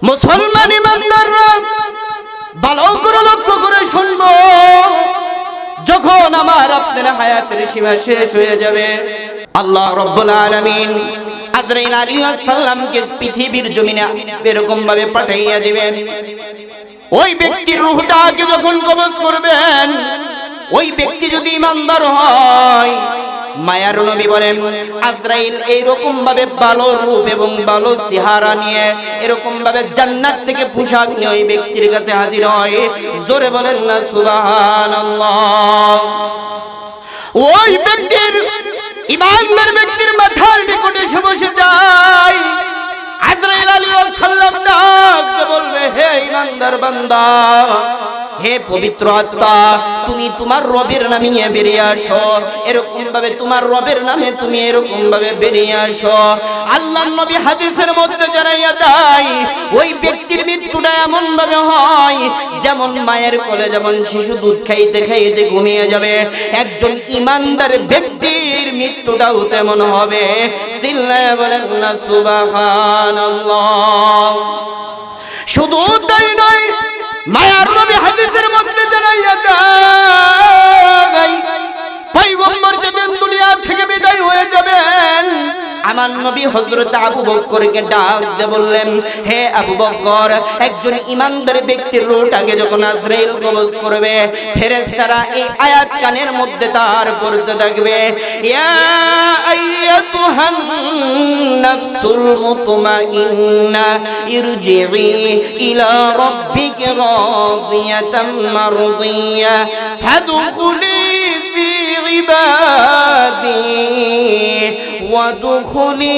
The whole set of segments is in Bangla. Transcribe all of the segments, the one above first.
মুসলমান ইমানদাররা ভালো করে লক্ষ্য করে শুনবো, যখন আমার আপনার হায়াতের সীমা শেষ হয়ে যাবে, আল্লাহ রাব্বুল আলামিন আজরাইল আলাইহিস সালামকে পৃথিবীর জমিনে এরকম ভাবে পাঠাইয়া দিবেন। ওই ব্যক্তির রূহটাকে যখন কবজ করবেন, ওই ব্যক্তি যদি ইমানদার হয়, মায়ার নবী বলেন আজরাইল এইরকম ভাবে ভালো রূপ এবং ভালো চেহারা নিয়ে এরকম ভাবে জান্নাত থেকে পোশাক নিয়ে ওই ব্যক্তির কাছে হাজির হয়। জোরে বলেন না সুবহানাল্লাহ। ওই ব্যক্তির ইমানদার ব্যক্তির মাথার নিকটে এসে বসে যায়। আজরাইল আলাইহিস সালাম ডাকতে বলবে, হে ইমানদার বান্দা, হে পবিত্র আত্মা, তুমি তোমার রবের নামে নিয়ে বেরিয়ে আসো। এরকম ভাবে তোমার রবের নামে তুমি এরকম ভাবে বেরিয়ে আসো। আল্লাহর নবী হাদিসের মধ্যে জানাইয়া দেয়, ওই ব্যক্তির মৃত্যুটা এমন ভাবে হয় যেমন মায়ের কোলে যেমন শিশু দুধ খাইতে খাইতে ঘুমিয়ে যাবে, একজন ইমানদার ব্যক্তির মৃত্যুটাও তেমন হবে। চিল্লায়া বলেন না সুবহানাল্লাহ। শুধু তাই নয়, মায়ার নবী হাদিসের মধ্যে জানাইয়া দেয়, পয়গম্বর যখন দুনিয়া থেকে বিদায় হয়ে যাবেন, আমার নবী হযরত আবু বকরকে ডাক দিয়ে বললেন, হে আবু বকর, একজন ইমানদার ব্যক্তির রূহটাকে যখন আজরাইল কবজ করবে, ফেরেশতারা এই আয়াত কানের মধ্যে তার পড়তে থাকবে, ইয়া আইয়াতুহান নাফসুল মুতমাইন্না ইরজিই ইলা রাব্বিকা রাদিয়াতাম মারদিয়া ফাদখুলি ফি ইবাদি ওয়াদখুলি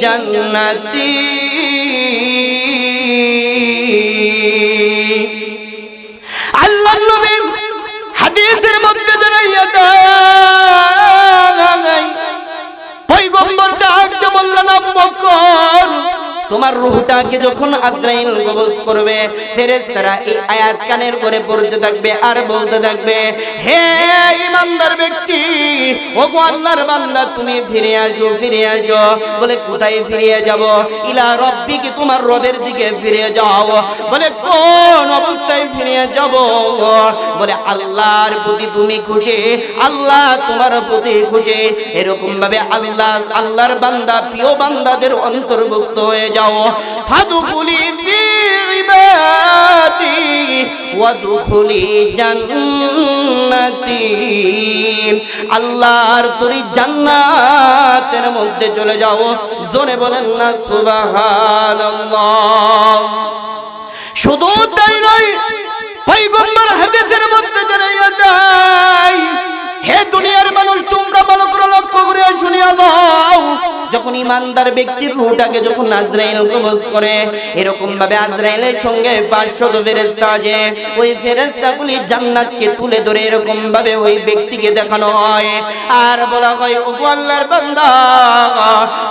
জান্নাতি। আল্লাহর নবী হাদিসের মধ্যে জানাইয়া দেয়, পয়গম্বর ডাকতে বললেন, আবু বকর, তোমার রূহটাকে যখন আজরাইল কবজ করবে, ফেরেশতারা এই আয়াত কানের করে পড়তে থাকবে আর বলতে থাকবে, হে ইমানদার ব্যক্তি, ওগো আল্লাহর বান্দা, তুমি ফিরে আসো, ফিরে আসো। বলে কোথায় ফিরে যাব? ইলা রাব্বিকি, তোমার রবের দিকে ফিরে যাও। বলে কোন অবস্থায় ফিরে যাব? বলে আল্লাহর প্রতি তুমি খুশি, আল্লাহ তোমার প্রতি খুশি। এরকম ভাবে আল্লাহর বান্দা, প্রিয় বান্দাদের অন্তর্ভুক্ত হয়ে যাও। ফাদখুলি ফি ইবাদি ওয়াদখুলি জান্নাতি, আল্লাহর তরি জান্নাতের মধ্যে চলে যাও। জোরে বলেন না সুবহানাল্লাহ। শুধু তাই নয়, পয়গম্বর হাদিসের মধ্যে জানাইয়া দেয়, হে দুনিয়ার মানুষ, তোমরা ভালো করে লক্ষ্য করে শুনিয়া নাও, যখন ইমানদার ব্যক্তির রূহটাকে যখন আজরাইল কবজ করে, এরকম ভাবে আজরাইলের সঙ্গে 500 ফেরেশতা আছে, ওই ফেরেশতাগুলি জান্নাতকে তুলে ধরে এরকম ভাবে ওই ব্যক্তিকে দেখানো হয় আর বলা হয়, ওগো আল্লাহর বান্দা,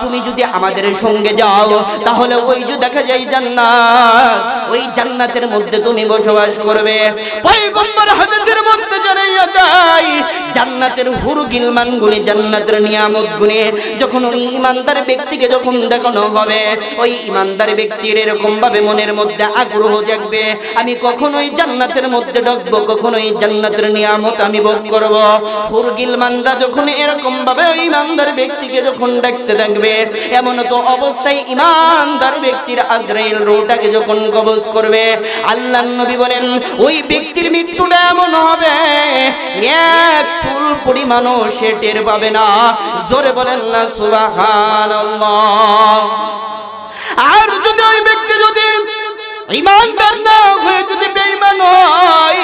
তুমি যদি আমাদের সঙ্গে যাও তাহলে ওই যে দেখা যায় জান্নাত, ওই জান্নাতের মধ্যে তুমি বসবাস করবে। পয়গম্বর হাদিসের মধ্যে জানাইয়া দেয়, জান্নাতের হুর গিলমান গুলি, জান্নাতের নিয়ামত গুলি যখন ওই ইমানদার ব্যক্তিকে যখন দেখানো হবে, ওই ইমানদার ব্যক্তির এরকম ভাবে মনের মধ্যে আগ্রহ জাগবে, আমি কখনোই জান্নাতের মধ্যে ঢুকবো, কখনোই জান্নাতের নিয়ামত আমি ভোগ করব। হুর গিলমানরা যখন এরকম ভাবে ওই ইমানদার ব্যক্তিকে যখন দেখতে থাকবে, এমন তো অবস্থায় ইমানদার ব্যক্তির আজরাইল রূহটাকে যখন কবজ করবে, আল্লাহর নবী বলেন, ওই ব্যক্তির মৃত্যুটা এমন হবে এক ফুল পরিমাণও সে টের পাবে না। জোরে বলেন না সুবহানাল্লাহ। আর যদি ওই ব্যক্তি যদি ঈমানদার না হয়ে যদি বেঈমান হয়,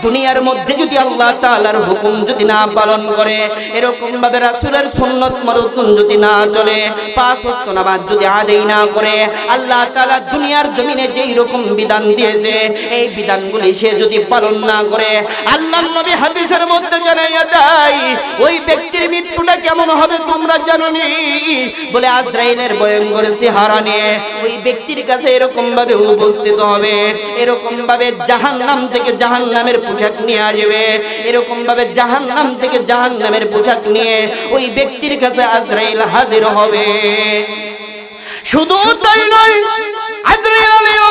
দুনিয়ার মধ্যে যদি আল্লাহ তাআলার হুকুম যদি না পালন করে, এরকম ভাবে রাসূলের সুন্নাত মারুন যদি না চলে, 5 ওয়াক্ত নামাজ যদি আদায় না করে, আল্লাহ তাআলা দুনিয়ার জমিনে যেই রকম বিধান দিয়েছে এই বিধানগুলি সে যদি পালন না করে, আল্লাহর নবী হাদিসের মধ্যে জানাইয়া দেয়, ওই ব্যক্তির মৃত্যুটা কেমন হবে তোমরা জানো নি? বলে আজরাইলের ভয়ঙ্কর চেহারা নিয়ে ওই ব্যক্তির কাছে এরকম ভাবে উপস্থিত হবে, এরকম ভাবে জাহান্নাম থেকে জাহান্নামের পোশাক নিয়ে আসবে, এরকম ভাবে জাহান্নাম থেকে জাহান্নামের পোশাক নিয়ে ওই ব্যক্তির কাছে আজরাইল হাজির হবে। শুধু তাই নয়, আজরাইল আলাইহিস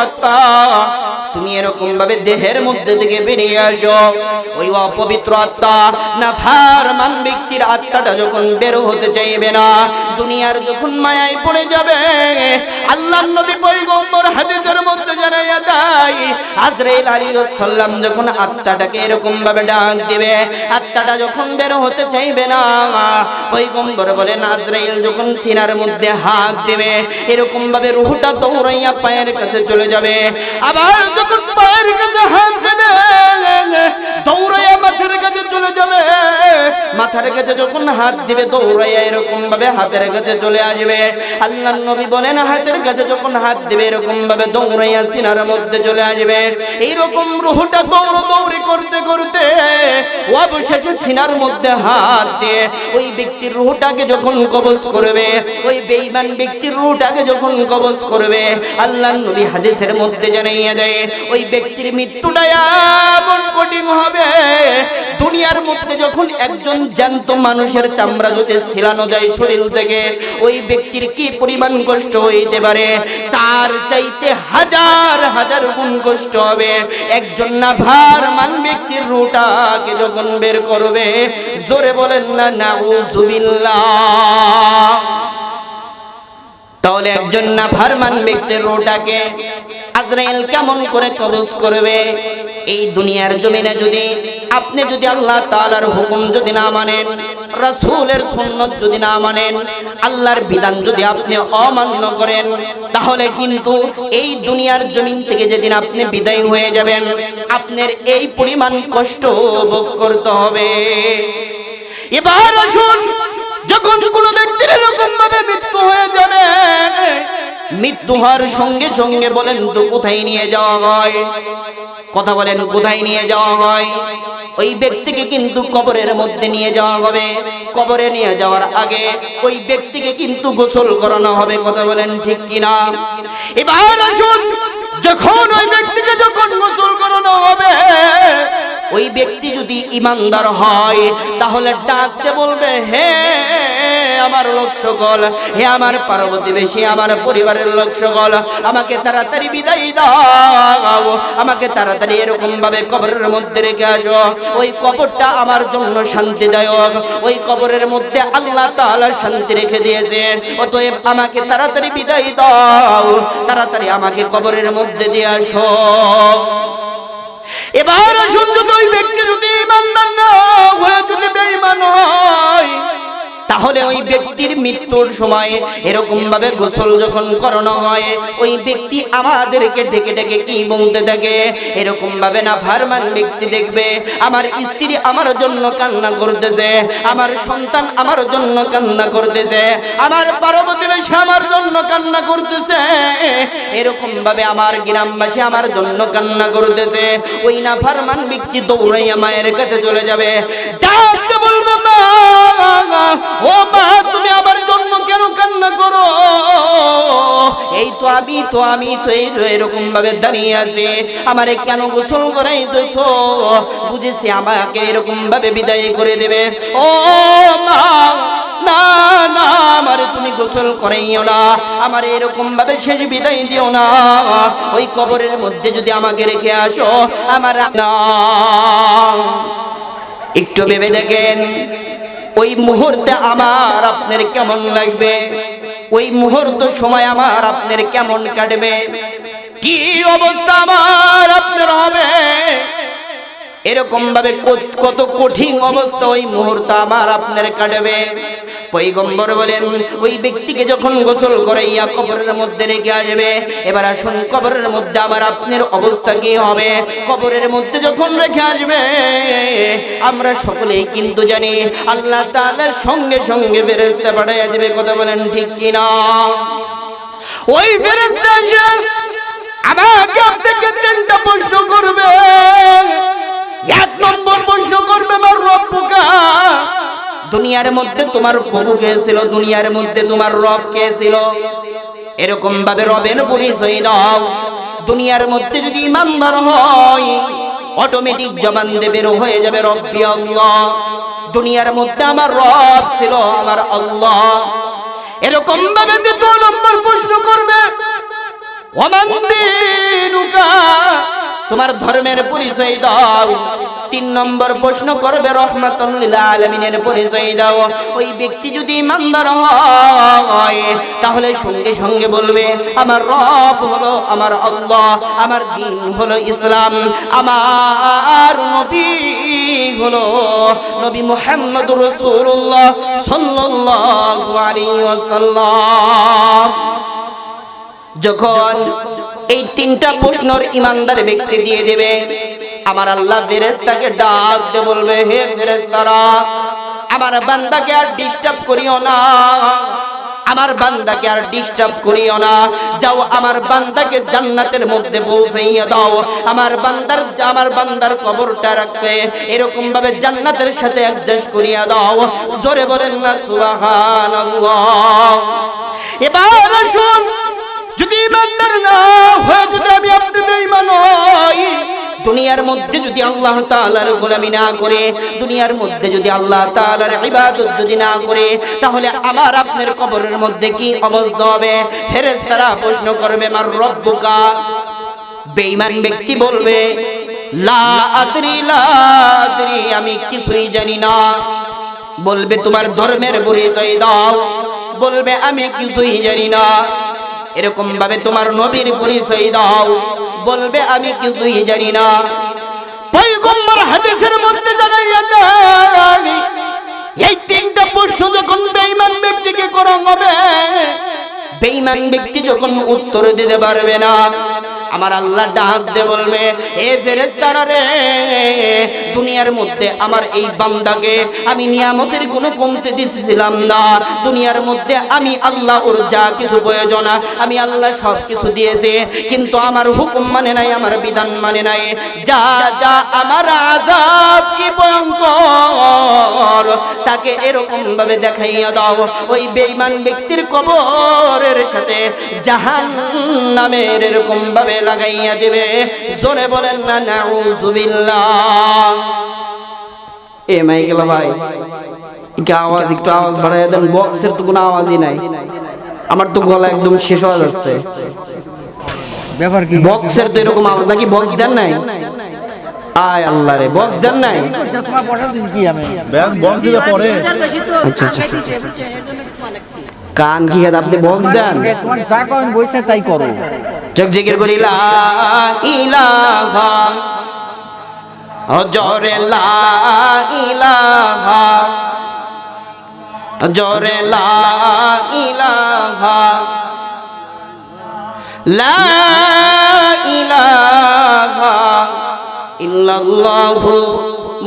আত্মা, তুমি এরকম ভাবে দেহের মধ্যে থেকে বেরিয়ে আসো। ওই অপবিত্র আত্মা, নাফরমান ব্যক্তির আত্মাটা যখন বের হতে চাইবে না, দুনিয়ার যখন মায়ায় পড়ে যাবে, আল্লাহর নবী পয়গম্বর হাদিসের মধ্যে জানাইয়া দেয়, আজরাইল আলাইহিস সালাম যখন আত্মাটাকে এরকম ভাবে ডাক দিবে, আত্মাটা যখন বের হতে চাইবে না, পয়গম্বর বলেন আজরাইল যখন সিনার মধ্যে হাত দিবে, এরকম ভাবে রূহটা দৌড়াইয়া পায়ের কাছে চলে যাবে। আবার যখন পায়ের কাছে হাত দেবে, দৌড়াইয়া মাথার কাছে চলে যাবে। মাথার কাছে যখন হাত দিবে, দৌড়াইয়া এরকম ভাবে হাতের কাছে চলে আসবে। আল্লাহর নবী বলেন হাতের কাছে যখন হাত দিবে, এরকম ভাবে দৌড়াইয়া সিনার মধ্যে চলে আসবে। এইরকম রূহটা দৌড়ি করতে করতে অবশেষে সিনার মধ্যে হাত দিয়ে ওই ব্যক্তির রূহটাকে যখন কবজ করবে, ওই বেঈমান ব্যক্তির রূহটাকে যখন কবজ করবে, আল্লাহর নবী হাদিসের মধ্যে জানাইয়া দেয় ওই ব্যক্তির মৃত্যুটা এমন কঠিন হবে, দুনিয়ার মধ্যে যখন একজন জ্যান্ত মানুষের চামড়া যদি ছিলানো যায় শরীর থেকে, ওই ব্যক্তির কি পরিমাণ কষ্ট হইতে পারে, তার চাইতে হাজার হাজার গুণ কষ্ট হবে একজন নাফরমান ব্যক্তির রূহটাকে যখন বের করবে। জোরে বলেন না নাউযুবিল্লাহ। তাহলে একজন নাফরমান ব্যক্তির রূহটাকে আজরাইল কেমন করে কবজ করবে? এই দুনিয়ার জমিনে যদি আপনি যদি আল্লাহ তাআলার হুকুম যদি না মানেন, রাসূলের সুন্নাত যদি না মানেন, আল্লাহর বিধান যদি আপনি অমান্য করেন, তাহলে কিন্তু এই দুনিয়ার জমিন থেকে যেদিন আপনি বিদায় হয়ে যাবেন, আপনার এই পরিমাণ কষ্ট ভোগ করতে হবে। এবার আসুন, যখন কোন ব্যক্তির এরকম ভাবে মৃত্যু হয়ে যাবে, মৃত্যু হওয়ার সঙ্গে সঙ্গে বলেন তো কোথায় নিয়ে যাওয়া হয়? কথা বলেন, কোথায় নিয়ে যাওয়া হয়? ওই ব্যক্তিকে কিন্তু কবরের মধ্যে নিয়ে যাওয়া হবে। কবরে নিয়ে যাওয়ার আগে ওই ব্যক্তিকে কিন্তু গোসল করানো হবে। কথা বলেন ঠিক কিনা? এবার আসুন, যখন ওই ব্যক্তিকে যখন গোসল করানো হবে, ওই ব্যক্তি যদি ঈমানদার হয়, তাহলে ডাকতে বলবে, হে আমার লোক সকল, হে আমার পার্বতীবেশী, আমার পরিবারের লোক সকল, আমাকে তাড়াতাড়ি বিদায় দাও, আমাকে তাড়াতাড়ি এরকম ভাবে কবরের মধ্যে রেখে আসো। ওই কবরটা আমার জন্য শান্তিদায়ক, ওই কবরের মধ্যে আল্লাহ তাআলা শান্তি রেখে দিয়েছে, অতএব আমাকে তাড়াতাড়ি বিদায় দাও, তাড়াতাড়ি আমাকে কবরের মধ্যে দিয়ে আসো। এবার আসুন, যদি ওই ব্যক্তি যদি ঈমানদার না হয়ে যদি বেঈমান হয়, তাহলে ওই ব্যক্তির মৃত্যুর সময় এরকম ভাবে গোসল যখন করানো হয়, ওই ব্যক্তি আমাদেরকে ডেকে ডেকে কি বলতে থাকে? এরকম ভাবে নাফরমান ব্যক্তি দেখবে, আমার স্ত্রী আমার জন্য কান্না করতেছে, আমার সন্তান আমার জন্য কান্না করতেছে, আমার পার্বতীবেশী আমার জন্য কান্না করতেছে, এরকম ভাবে আমার গ্রামবাসী আমার জন্য কান্না করতেছে। ওই নাফরমান ব্যক্তি দৌড়াইয়া মায়ের কাছে চলে যাবে, ডাকতে বলবে, মা, ও মা, তুমি আমার জন্য কেন কান্না করো? এই তো আমি এরকম ভাবে দাঁড়িয়ে আছি, আমারে কেন গোসল করাইতেছো? বুঝেছি আমাকে এরকম ভাবে বিদায় করে দেবে। ও মা, না না, আমারে তুমি গোসল করাইও না, আমারে এরকম ভাবে শেষ বিদায় দিও না, ওই কবরের মধ্যে যদি আমাকে রেখে আসো, আমার না। একটু ভেবে দেখেন, ওই মুহূর্তে আমার আপনার কেমন লাগবে? ওই মুহূর্ত সময় আমার আপনার কেমন কাটবে? কি অবস্থা আমার আপনার হবে? এরকম ভাবে কত কঠিন অবস্থা ওই মুহূর্ত আমার আপনার কাটবে। পয়গম্বর বলেন, ওই ব্যক্তিকে যখন গোসল করাইয়া কবরের মধ্যে রেখে আসবে, এবার আসুন কবরের মধ্যে আমার আপনার অবস্থা কি হবে? কবরের মধ্যে যখন রেখে আসবে, আমরা সকলেই কিন্তু জানি আল্লাহ তাআলার সঙ্গে সঙ্গে ফেরেশতা পাঠিয়ে দেবে। কথা বলেন ঠিক কিনা? ওই ফেরেশতা এসে আমাকে আপনাকে তিনটা প্রশ্ন করবে। এক নম্বর প্রশ্ন করবে, মার রব্বুকা, দুনিয়ার মধ্যে তোমার প্রভু কে ছিল? দুনিয়ার মধ্যে তোমার রব কে ছিল? এরকম ভাবে রবের পরিচয় দাও। দুনিয়ার মধ্যে যদি ঈমানদার হয়, অটোমেটিক জবান দিয়ে বের হয়ে যাবে রব্বি আল্লাহ, দুনিয়ার মধ্যে আমার রব ছিল আমার আল্লাহ। এরকম ভাবে দ্বিতীয় নম্বর প্রশ্ন করবে, ওমান দীনুকা, তোমার ধর্মের পরিচয় দাও। 3 নম্বর প্রশ্ন করবে রহমাতুল লিল আলামিনের পরিচয় দাও। ওই ব্যক্তি যদি ইমানদার হয় তাহলে সঙ্গে সঙ্গে বলবে আমার রব হলো আমার আল্লাহ, আমার দ্বীন হলো ইসলাম, আমার নবী হলো নবী মুহাম্মদুর রাসূলুল্লাহ সাল্লাল্লাহু আলাইহি ওয়াসাল্লাম। যখন এই 3টা প্রশ্নের ইমানদার ব্যক্তি দিয়ে দেবে, আমার আল্লাহ ফেরেশতাকে ডাক দিয়ে বলবে হে ফেরেশতারা, আমার বান্দাকে আর ডিস্টার্ব করিও না, আমার বান্দাকে আর ডিস্টার্ব করিও না, যাও আমার বান্দাকে জান্নাতের মধ্যে পৌঁছাইয়া দাও। আমার বান্দার কবরটা রাখবে এরকম ভাবে জান্নাতের সাথে অ্যাডজাস্ট করিয়া দাও। জোরে বলেন না সুবহানাল্লাহ। এবার আসুন, যদি ইমানদার না হয়ে যদি আমি আপনি বেঈমান হই, দুনিয়ার মধ্যে যদি আল্লাহ তাআলার গোলামি না করে, দুনিয়ার মধ্যে যদি আল্লাহ তাআলার ইবাদত যদি না করে, তাহলে আমার আপনার কবরের মধ্যে কি অবস্থা হবে? ফেরেশতারা প্রশ্ন করবে মার রব্বুকা, বেঈমান ব্যক্তি বলবে লা আদরি লা আদরি, আমি কিছুই জানি না। বলবে তোমার ধর্মের পরিচয় দাও, বলবে আমি কিছুই জানি না। এরকম ভাবে তোমার নবীর পরিচয় দাও, বলবে আমি কিছুই জানি না। পয়গম্বর হাদিসের মধ্যে জানাইয়া দেন, এই 3টা প্রশ্ন যখন বেঈমান ব্যক্তিকে করা হবে, বেঈমান ব্যক্তি যখন উত্তর দিতে পারবে না, আমার আল্লাহ ডাক দিয়ে বলবে এ ফেরেশতারা রে, দুনিয়ার মধ্যে আমার এই বান্দাকে আমি নিয়ামতের কোনো কমতে দিতেছিলাম না। দুনিয়ার মধ্যে আমি আল্লাহ ওর যা কিছু প্রয়োজন আমি আল্লাহ সব কিছু দিয়েছি, কিন্তু আমার হুকুম মানে নাই, আমার বিধান মানে নাই। যা যা আমার আযাব কি ভয়ঙ্কর, তাকে এরকম ভাবে দেখাইয়া দাও। ওই বেঈমান ব্যক্তির কবরের সাথে জাহান্নামের এরকম ভাবে লাগাইয়া দিবে। জোরে বলেন না নাউযুবিল্লাহ। এ মাইকেল ভাই, কি আওয়াজ, একটু আওয়াজ বাড়াইয়া দেন, বক্সের তো কোনো আওয়াজই নাই, আমার তো গলা একদম শেষ হয়ে যাচ্ছে। ব্যাপার কি বক্সের তো এরকম আওয়াজ নাকি? বক্স দেন নাই? আয় আল্লাহ রে, বক্স দেন নাই? তোমার বসার দিন কি আমি বক্স দিবে পরে। আচ্ছা আচ্ছা, কান কি আপনি বক্স দেন? তোমার যা কোন বইতে তাই করো। চোখ জিকির করি লা ইলাহা, জোরে লা ইলাহা, জোরে লা ইলাহা, লা ইলাহা ইল্লাল্লাহু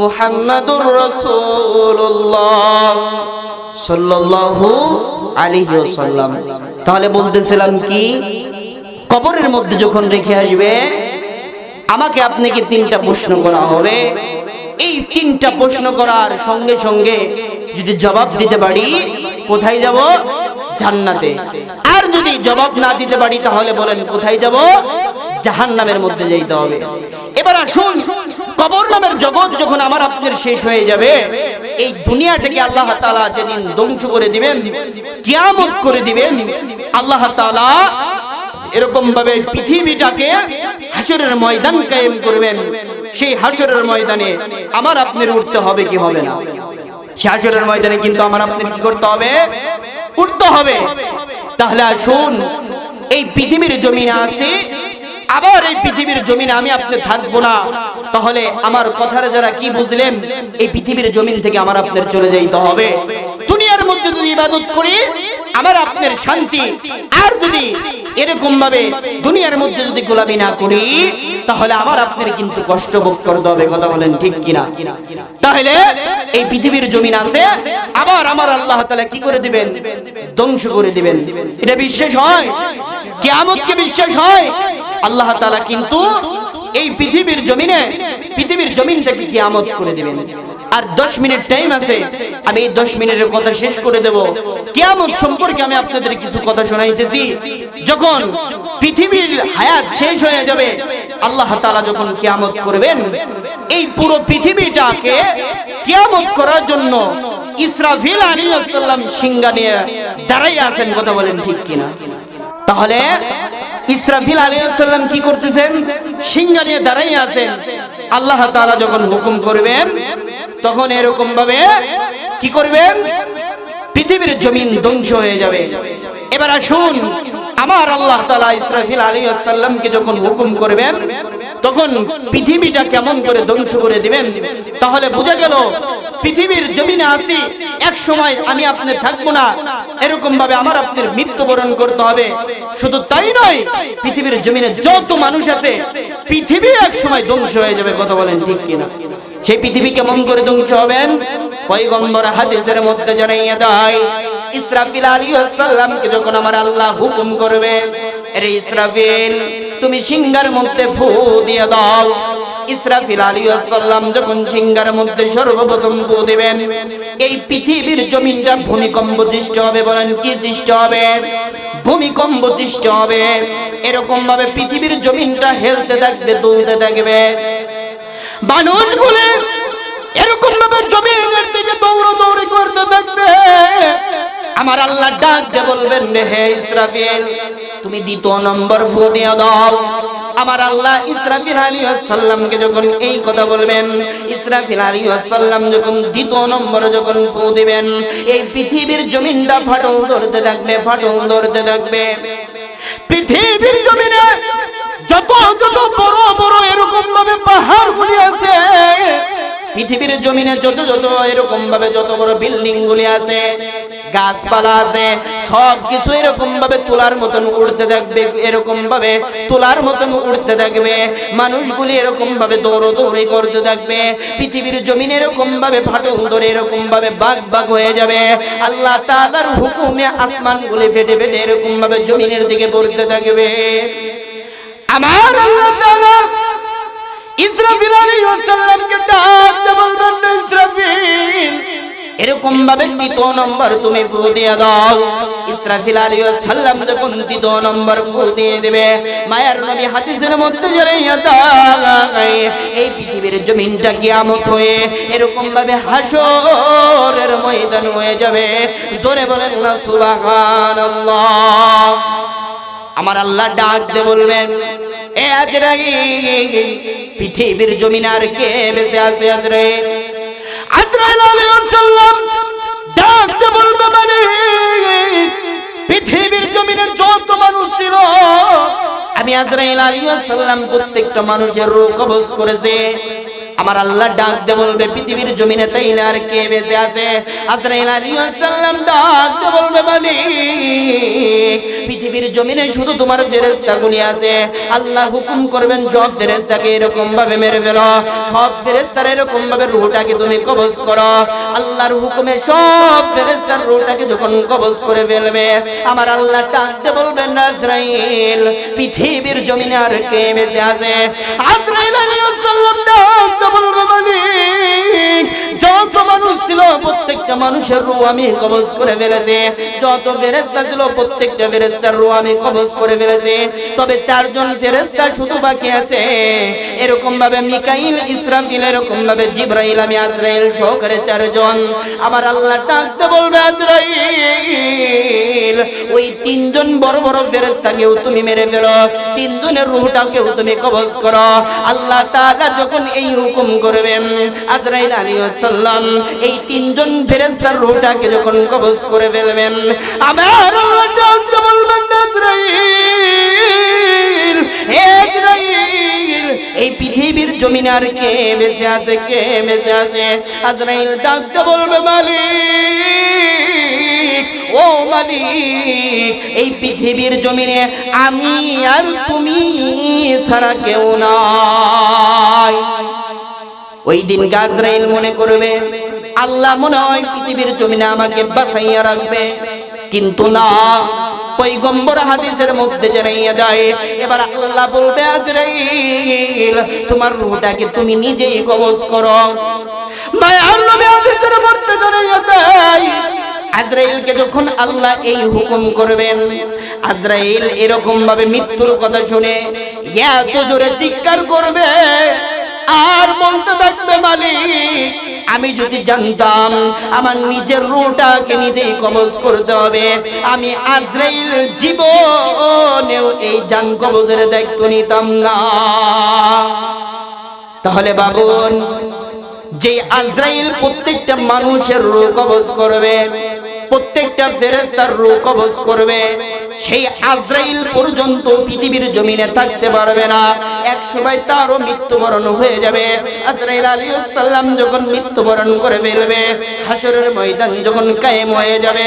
মুহাম্মাদুর রাসূলুল্লাহ সাল্লাল্লাহু আলাইহি ওয়াসাল্লাম। তাহলে বলতেছিলাম কি, কবরের মধ্যে যখন রেখে আসবে আমাকে আপনাকে 3টা প্রশ্ন করা হবে। এই 3টা প্রশ্ন করার সঙ্গে সঙ্গে যদি জবাব দিতে পারি কোথায় যাব? জান্নাতে। আর যদি জবাব না দিতে পারি তাহলে বলেন কোথায় যাব? জাহান্নামের মধ্যে যাইতে হবে। এবার আসুন, কবর নামের জগৎ যখন আমার আপনার শেষ হয়ে যাবে, এই দুনিয়াটাকে আল্লাহ তাআলা যেদিন ধ্বংস করে দিবেন, কিয়ামত করে দিবেন, আল্লাহ তাআলা এরকম ভাবে পৃথিবীটাকে হাসরের ময়দান কায়েম করবেন। সেই হাসরের ময়দানে আমার আপনার উঠতে হবে কি হবে না? সেই হাসরের ময়দানে কিন্তু আমার আপনার কি করতে হবে? উঠতে হবে। তাহলে আসুন, এই পৃথিবীর জমিনে আছে, আবার এই পৃথিবীর জমিনে আমি আপনি থাকবো না, তাহলে আমার কথাটা যারা কি বুঝলেন? এই পৃথিবীর জমিন থেকে আমার আপনার চলে যাইতে হবে। দুনিয়ার মধ্যে যদি ইবাদত করি আমার আপনার শান্তি, আর যদি এরকম ভাবে দুনিয়ার মধ্যে যদি গোলামি না করি তাহলে আমার আপনার কিন্তু কষ্ট ভোগ করতে হবে। কথা বলেন ঠিক কিনা? তাহলে এই পৃথিবীর জমিন আছে, আবার আমার আল্লাহ তাআলা কি করে দিবেন? ধ্বংস করে দিবেন। এটা বিশ্বাস হয়? কিয়ামতকে বিশ্বাস হয়? আল্লাহ তাআলা কিন্তু এই পৃথিবীর জমিনটাকে কিয়ামত করে দিবেন। আর 10 মিনিট টাইম আছে, আমি এই 10 মিনিটের কথা শেষ করে দেব। কিয়ামত সম্পর্কে আমি আপনাদের কিছু কথা শোনাইতেছি। যখন পৃথিবীর হায়াত শেষ হয়ে যাবে, আল্লাহ তাআলা যখন কিয়ামত করবেন, এই পুরো পৃথিবীটাকে কিয়ামত করার জন্য ইসরাফিল আলাইহিস সালাম সিংহা নিয়ে দাঁড়াইয়া আছেন। কথা বলেন ঠিক কিনা? তাহলে ইসরাফিল আলাইহিস সালাম কি করতেছেন? সিংহা নিয়ে দাঁড়াইয়া আছেন। আল্লাহ তাআলা যখন হুকুম করবেন তখন এরকম ভাবে কি করবেন? পৃথিবীর জমিন ধ্বংস হয়ে যাবে। এবার আসুন, আমার আল্লাহ তাআলা ইসরাফিল আলাইহিস সালামকে যখন হুকুম করবেন তখন পৃথিবীটা কেমন করে ধ্বংস করে দিবেন, তাহলে বোঝা গেল পৃথিবীর জমিনে আসি, এক সময় আমি আপনি থাকবো না, এরকম ভাবে আমার আপনার মৃত্যুবরণ করতে হবে। শুধু তাই নয়, পৃথিবীর জমিনে যত মানুষ আছে পৃথিবী এক সময় ধ্বংস হয়ে যাবে। কথা বলেন ঠিক কিনা? সেই পৃথিবী কেমন করে ধ্বংস হবেন? পয়গম্বর হাদিসের মধ্যে জানাইয়া দেয়, ইসরাফিল আলাইহিস সালামকে যখন আমার আল্লাহ হুকুম করবে, আরে ইসরাফিল তুমি সিংহার মধ্যে ফু দিয়ে দাও। ইসরাফিল আলাইহিস সালাম যখন সিংহার মধ্যে সর্বপ্রথম ফু দিবেন, এই পৃথিবীর জমিনটা ভূমিকম্প সৃষ্টি হবে। বলেন কি সৃষ্টি হবে? ভূমিকম্প সৃষ্টি হবে। এরকম ভাবে পৃথিবীর জমিনটা হেলতে থাকবে, দুলতে থাকবে। মানুষগুলো এরকম ভাবে জমিনের দিকে দৌড়াদৌড়ি করতে থাকবে। আমার আল্লাহ ডাক দিয়ে বলবেন, হে ইসরাফিল তুমি দ্বিতীয় নম্বর ফু দিয়ে দাও। আমার আল্লাহ ইসরাফিল আলাইহিস সালামকে যখন এই কথা বলবেন, ইসরাফিল আলাইহিস সালাম যখন দ্বিতীয় নম্বর যখন ফু দিবেন, এই পৃথিবীর জমিনটা ফাটল ধরতে থাকবে, ফাটল ধরতে থাকবে। পৃথিবীর জমিনে যত যত বড় বড় এরকম ভাবে পাহাড়গুলি আছে, পৃথিবীর জমিনে যত যত এরকম ভাবে যত বড় বিল্ডিং গুলি আছে, গাছপালা আছে, সব কিছু এরকম ভাবে তোলার মতন উড়তে থাকবে, এরকম ভাবে তোলার মতন উড়তে থাকবে। মানুষগুলি এরকম ভাবে দৌড়াদৌড়ি করতে থাকবে। পৃথিবীর জমিন এরকম ভাবে ফাটল ধরে এরকম ভাবে ভাগ ভাগ হয়ে যাবে। আল্লাহ তাআলার হুকুমে আসমানগুলি ফেটে ফেটে এরকম ভাবে জমিনের দিকে পড়তে থাকবে। আমার আল্লাহ তাআলা ইসরাফিল আলাইহিস সালামকে ডাক দিয়ে বলবেন, ইসরাফিল এরকম ভাবে দ্বিতীয় নম্বর তুমি ফু দিয়ে দাও। ইসরাফিল আলাইহিস সালাম যখন দ্বিতীয় নম্বর ফু দিয়ে দেবে, মায়ার নবী হাদিসের মধ্যে জানাইয়া দেয়, এই পৃথিবীর জমিনটা কিয়ামত হয়ে এরকম ভাবে হাসরের ময়দান হয়ে যাবে। জোরে বলেন না সুবহানাল্লাহ। আমার আল্লাহ ডাক দিয়ে বলবেন, এ আজরাইল পৃথিবীর জমিন আর কে বেঁচে আছে? আজরাইল আজরাইল আলাইহিস সালাম ডাক দিয়ে বলবে, মানে পৃথিবীর জমিনে যত মানুষ ছিল, আমি আজরাইল আলাইহিস সালাম প্রত্যেকটা মানুষের রূহ কবজ করেছে। আমার আল্লাহ ডাক দিয়ে বলবে, পৃথিবীর জমিনে তাইলে আর কে বেঁচে আছে? আজরাইল আলাইহিস সালাম ডাক দিয়ে বলবে, মানে পৃথিবীর জমিনে শুধু তোমার ফেরেশতাগুলি আছে। আল্লাহ হুকুম করবেন, সব ফেরেশতাকে এরকম ভাবে মেরে ফেলো, সব ফেরেশতার এরকম ভাবে রূহটাকে তুমি কবজ করো। আল্লাহর হুকুমে সব ফেরেশতার রূহটাকে যখন কবজ করে ফেলবে, আমার আল্লাহ ডাক দিয়ে বলবেন, আজরাইল পৃথিবীর জমিনে আর কে বেঁচে আছে? আজরাইল আলাইহিস সালাম ডাক দিয়ে বলবে, মালিক যত মানুষ ছিল প্রত্যেকটা মানুষের রূহ আমি কবজ করে ফেলেছি, যত ফেরেশতা ছিল প্রত্যেকটা ফেরেশতার রূহ আমি কবজ করে ফেলেছি। তবে চারজন ফেরেশতা শুধু বাকি আছে। এরকম ভাবে মিকাইল, ইসরাফিল, এরকম ভাবে জিবরাইল, আমি আজরাইল সহকারে চারজন। আমার আল্লাহ ডাকতে বলবে, আজরাইল ওই তিনজন বড় বড় ফেরেশতাকেও তুমি মেরে ফেলো, তিনজনের রূহটাকেও তুমি কবজ করো। আল্লাহ তাআলা যখন এই হুকুম করবেন, আজরাইল আলাইহিস সালাম এই তিনজন ফেরেশতার রূহটাকে যখন কবজ করে ফেলবেন, আমার আল্লাহ ডাকতে বলবেন, আজরাইল আজরাইল এই পৃথিবীর জমিনে আর কে বেঁচে আছে? কে বেঁচে আছে? আজরাইল ডাকতে বলবে, মালিক ও মালিক এই পৃথিবীর জমিনে আমি আর তুমি ছাড়া কেউ নাই। ওই দিন আজরাইল মনে করবে, আল্লাহ মনে হয় পৃথিবীর জমিনে আমাকে বাঁচাইয়া রাখবে, কিন্তু না। পয়গম্বর হাদিসের মধ্যে জানাইয়া দেয়, এবার আল্লাহ বলবে, আজরাইল তোমার রূহটাকে তুমি নিজেই কবজ করো। মায়ার নবী হাদিসের মধ্যে জানাইয়া দেয়, আজরাইলকে যখন আল্লাহ এই হুকুম করবেন, আজরাইল এরকম ভাবে মৃত্যুর কথা শুনে এত জোরে চিৎকার করবে, আর বলতে থাকবে মালিক আমি যদি জানতাম আমার নিজের রূহটাকে নিজেই কবজ করতে হবে, আমি আজরাইল জীবনেও এই জান কবজের দায়িত্ব নিতাম না। তাহলে বাবুন, যে আজরাইল প্রত্যেকটা মানুষের রূহ কবজ করবে, প্রত্যেকটা ফেরেশতার রূহ কবজ করবে, সেই আজরাইল পর্যন্ত পৃথিবীর জমিনে থাকতে পারবে না। এক সময় তারও মৃত্যুবরণ হয়ে যাবে। আজরাইল আলাইহিস সালাম যখন মৃত্যুবরণ করে ফেলবে, হাসরের ময়দান যখন কায়েম হয়ে যাবে,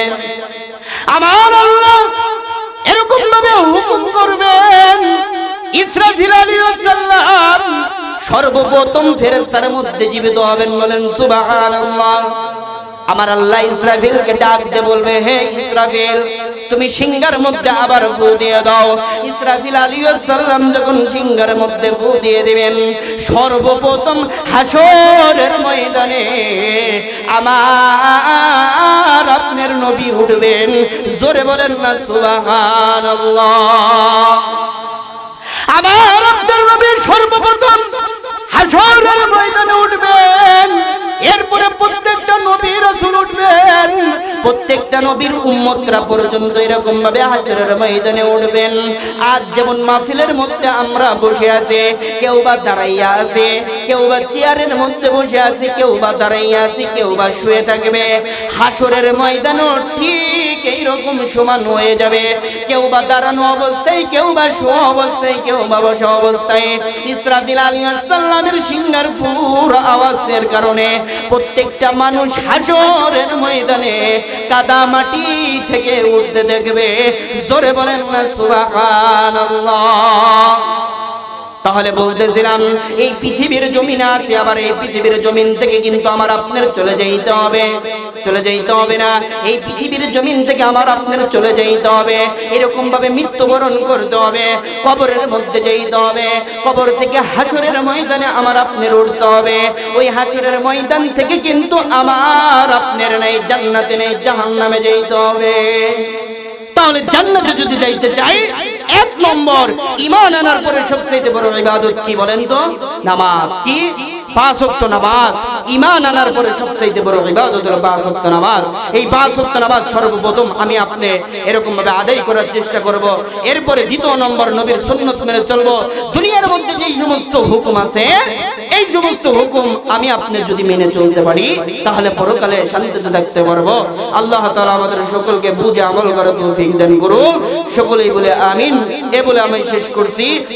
আমার আল্লাহ এরকম ভাবে হুকুম করবেন, ইসরাফিল আলাইহিস সালাম সর্বপ্রথম ফেরেশতার মধ্যে জীবিত হবেন। বলেন সুবহানাল্লাহ। আমার আল্লাহ ইসরাফিলকে ডাক দিয়ে বলবে, হে ইসরাফিল, তুমি সিংহার মধ্যে আবার ফু দিয়ে দাও। ইসরাফিল আলাইহিস সালাম যখন সিংহার মধ্যে ফু দিয়ে দিবেন, সর্বপ্রথম হাসরের ময়দানে আমার আপনার নবী উঠবেন। জোরে বলেন না সুবহানাল্লাহ। আমার আপনার নবী সর্বপ্রথম হাসরের ময়দানে উঠবেন। এরপরে প্রত্যেকটা নবী রাসূল উঠবেন, প্রত্যেকটা নবীর উম্মতরা পর্যন্ত এরকম ভাবে হাসরের ময়দানে উঠবেন। আজ যেমন মাহফিলের মধ্যে আমরা বসে আছি, কেউ বা দাঁড়াইয়া আছে, কেউ বা চেয়ারের মধ্যে বসে আছে, কেউ বা দাঁড়াইয়া আছে, কেউ বা শুয়ে থাকবে। হাসরের ময়দানও ঠিক এইরকম সমান হয়ে যাবে। কেউ বা দাঁড়ানো অবস্থায়, কেউ বা শোয়া অবস্থায়, কেউ বা বসা অবস্থায়। ইসরাফিল আলাইহিস সালামের সিংহার ফুর আওয়াজের কারণে প্রত্যেকটা মানুষ হাসরের ময়দানে কাদা মাটি থেকে উঠতে দেখবে। জোরে বলেন না সুবহানাল্লাহ। তাহলে বলতেছিলাম, এই পৃথিবীর জমিনে আছে, আবার এই পৃথিবীর জমিন থেকে কিন্তু আমার আপনার চলে যাইতে হবে। চলে যাইতে হবে না, এই পৃথিবীর জমিন থেকে আমার আপনার চলে যাইতে হবে। এরকম ভাবে মৃত্যুবরণ করতে হবে, কবরের মধ্যে যাইতে হবে। কবর থেকে হাসরের ময়দানে আমার আপনার উঠতে হবে। ওই হাসরের ময়দান থেকে কিন্তু আমার আপনার নেই জান্নাতে নেই জাহান্নামে যাইতে হবে। তাহলে জান্নাতে যদি যাইতে চাই, এক নম্বর ঈমান আনার পরে সবচেয়ে বড় ইবাদত কি বলেন তো? নামাজ। কি? 5 ওয়াক্ত নামাজ। ঈমান আনার পরে সবচেয়ে বড় ইবাদত হলো 5 ওয়াক্ত নামাজ। এই 5 ওয়াক্ত নামাজ সর্বপ্রথম আমি আপনি এরকম ভাবে আদায় করার চেষ্টা করব। এরপরে দ্বিতীয় নম্বর নবীর সুন্নাত মেনে চলব। দুনিয়ার মধ্যে যেই সমস্ত হুকুম আছে, এই সমস্ত হুকুম আমি আপনি যদি মেনে চলতে পারি, তাহলে পরকালে শান্তিতে থাকতে পারবো। আল্লাহ তাআলা আমাদের সকলকে বুঝে আমল করার তৌফিক দান করুন। সকলেই বলে আমিন। এ বলে আমি শেষ করছি।